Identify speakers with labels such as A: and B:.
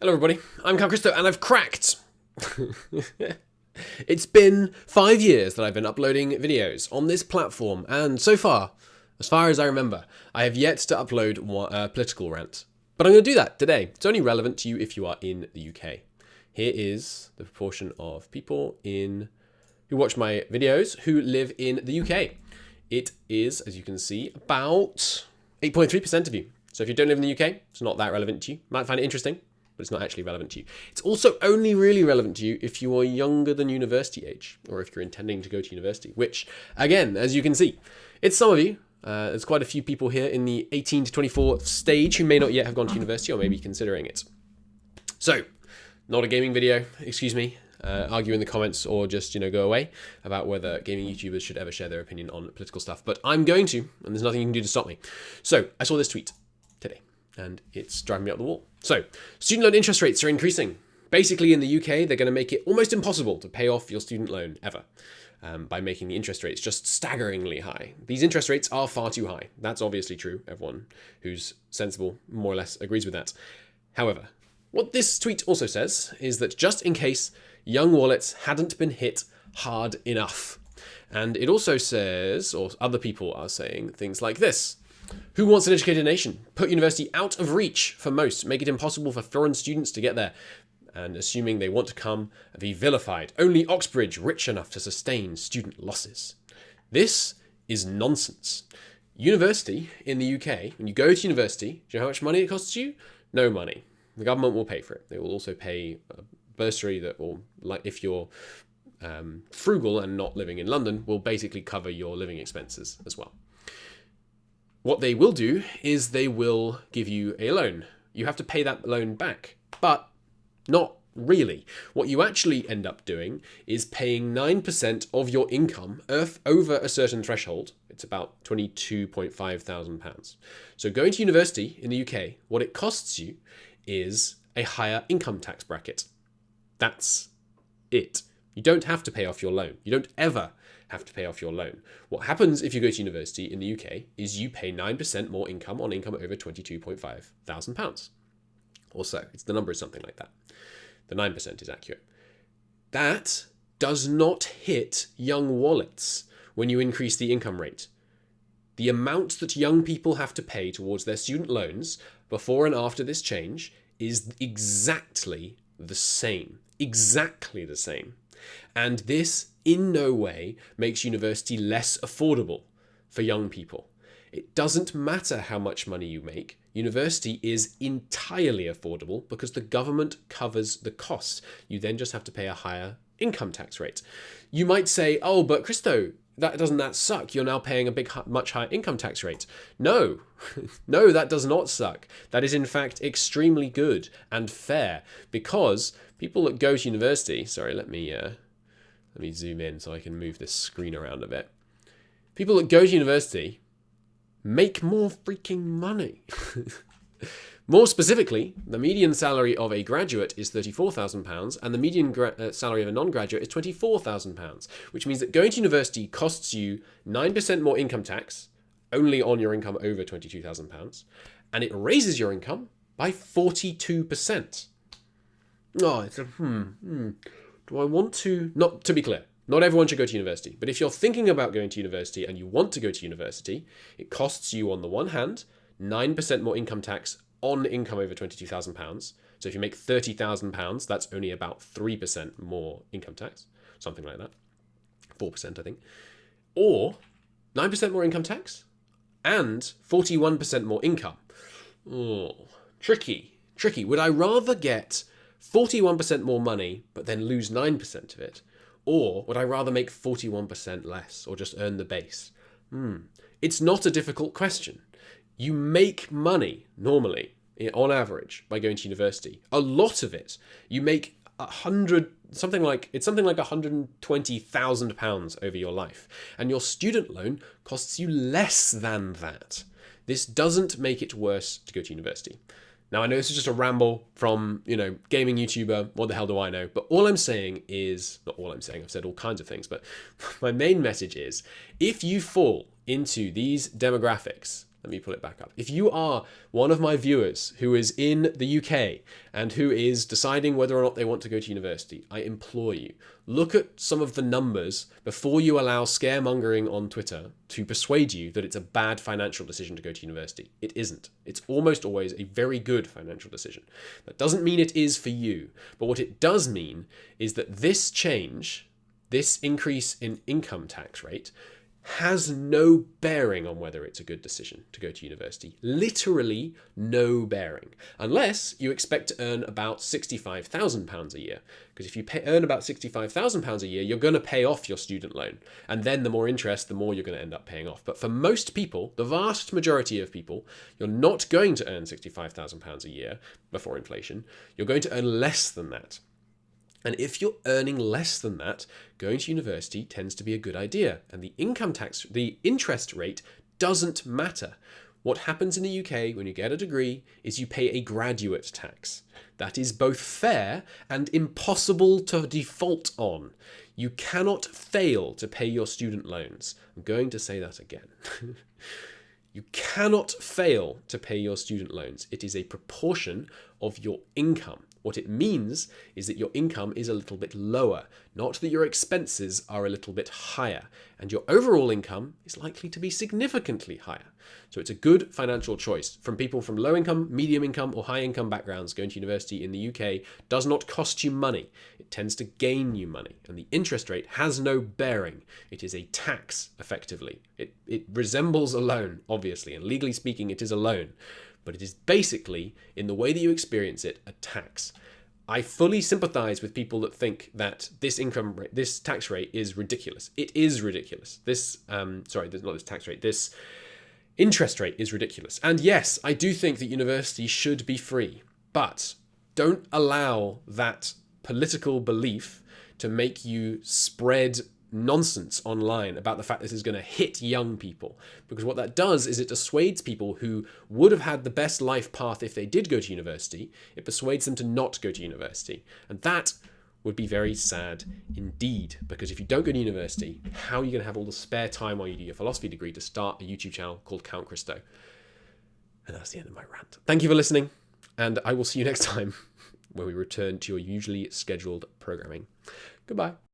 A: Hello everybody, I'm Christo and I've cracked! It's been 5 years that I've been uploading videos on this platform, and so far as I remember, I have yet to upload a political rant. But I'm going to do that today. It's only relevant to you if you are in the UK. Here is the proportion of people who watch my videos who live in the UK. It is, as you can see, about 8.3% of you. So if you don't live in the UK, it's not that relevant to you. You might find it interesting, but it's not actually relevant to you. It's also only really relevant to you if you are younger than university age, or if you're intending to go to university, which, again, as you can see, it's some of you. There's quite a few people here in the 18 to 24 stage who may not yet have gone to university or may be considering it. So, not a gaming video, excuse me. Argue in the comments or just, go away about whether gaming YouTubers should ever share their opinion on political stuff. But I'm going to, and there's nothing you can do to stop me. So, I saw this tweet today, and it's driving me up the wall. So, student loan interest rates are increasing. Basically, in the UK, they're going to make it almost impossible to pay off your student loan ever by making the interest rates just staggeringly high. These interest rates are far too high. That's obviously true. Everyone who's sensible more or less agrees with that. However, what this tweet also says is that just in case young wallets hadn't been hit hard enough. And it also says, or other people are saying, things like this. Who wants an educated nation? Put university out of reach for most. Make it impossible for foreign students to get there. And assuming they want to come, be vilified. Only Oxbridge rich enough to sustain student losses. This is nonsense. University in the UK, when you go to university, do you know how much money it costs you? No money. The government will pay for it. They will also pay a bursary that will, like if you're frugal and not living in London, will basically cover your living expenses as well. What they will do is they will give you a loan. You have to pay that loan back, but not really. What you actually end up doing is paying 9% of your income over a certain threshold. It's about £22,500. So going to university in the UK, what it costs you is a higher income tax bracket. That's it. You don't have to pay off your loan. You don't ever have to pay off your loan. What happens if you go to university in the UK is you pay 9% more income on income over £22,500. Or so. The number is something like that. The 9% is accurate. That does not hit young wallets when you increase the income rate. The amount that young people have to pay towards their student loans before and after this change is exactly the same. Exactly the same. And this in no way makes university less affordable for young people. It doesn't matter how much money you make. University is entirely affordable because the government covers the costs. You then just have to pay a higher income tax rate. You might say, oh, but Christo, doesn't that suck? You're now paying a much higher income tax rate. No, no, that does not suck. That is in fact extremely good and fair because people that go to university, sorry, let me zoom in so I can move this screen around a bit. People that go to university make more freaking money. More specifically, the median salary of a graduate is £34,000 and the median salary of a non-graduate is £24,000, which means that going to university costs you 9% more income tax, only on your income over £22,000, and it raises your income by 42%. Oh, it's do I want to... Not to be clear, not everyone should go to university, but if you're thinking about going to university and you want to go to university, it costs you, on the one hand, 9% more income tax on income over £22,000. So if you make £30,000, that's only about 3% more income tax, something like that. 4%, I think. Or 9% more income tax and 41% more income. Oh, tricky. Would I rather get 41% more money, but then lose 9% of it? Or would I rather make 41% less, or just earn the base? It's not a difficult question. You make money, normally, on average, by going to university. A lot of it. You make something like £120,000 over your life. And your student loan costs you less than that. This doesn't make it worse to go to university. Now, I know this is just a ramble from, gaming YouTuber, what the hell do I know? But all I'm saying is, not all I'm saying, I've said all kinds of things, but my main message is, if you fall into these demographics Let me pull it back up. If you are one of my viewers who is in the UK and who is deciding whether or not they want to go to university, I implore you, look at some of the numbers before you allow scaremongering on Twitter to persuade you that it's a bad financial decision to go to university. It isn't. It's almost always a very good financial decision. That doesn't mean it is for you, but what it does mean is that this change, this increase in income tax rate, has no bearing on whether it's a good decision to go to university. Literally no bearing. Unless you expect to earn about £65,000 a year. Because if you earn about £65,000 a year, you're going to pay off your student loan. And then the more interest, the more you're going to end up paying off. But for most people, the vast majority of people, you're not going to earn £65,000 a year before inflation. You're going to earn less than that. And if you're earning less than that, going to university tends to be a good idea. And the income tax, the interest rate doesn't matter. What happens in the UK when you get a degree is you pay a graduate tax. That is both fair and impossible to default on. You cannot fail to pay your student loans. I'm going to say that again. You cannot fail to pay your student loans. It is a proportion of your income. What it means is that your income is a little bit lower, not that your expenses are a little bit higher, and your overall income is likely to be significantly higher. So it's a good financial choice. From people from low income, medium income, or high income backgrounds, going to university in the UK does not cost you money. It tends to gain you money, and the interest rate has no bearing. It is a tax, effectively. It resembles a loan, obviously, and legally speaking, it is a loan. But it is basically, in the way that you experience it, a tax. I fully sympathize with people that think that this tax rate is ridiculous. It is ridiculous. This interest rate is ridiculous. And yes, I do think that university should be free, but don't allow that political belief to make you spread nonsense online about the fact this is going to hit young people, because what that does is it dissuades people who would have had the best life path if they did go to university. It persuades them to not go to university, and that would be very sad indeed, because if you don't go to university, how are you going to have all the spare time while you do your philosophy degree to start a YouTube channel called Count Christo? And that's the end of my rant. Thank you for listening, and I will see you next time when we return to your usually scheduled programming. Goodbye.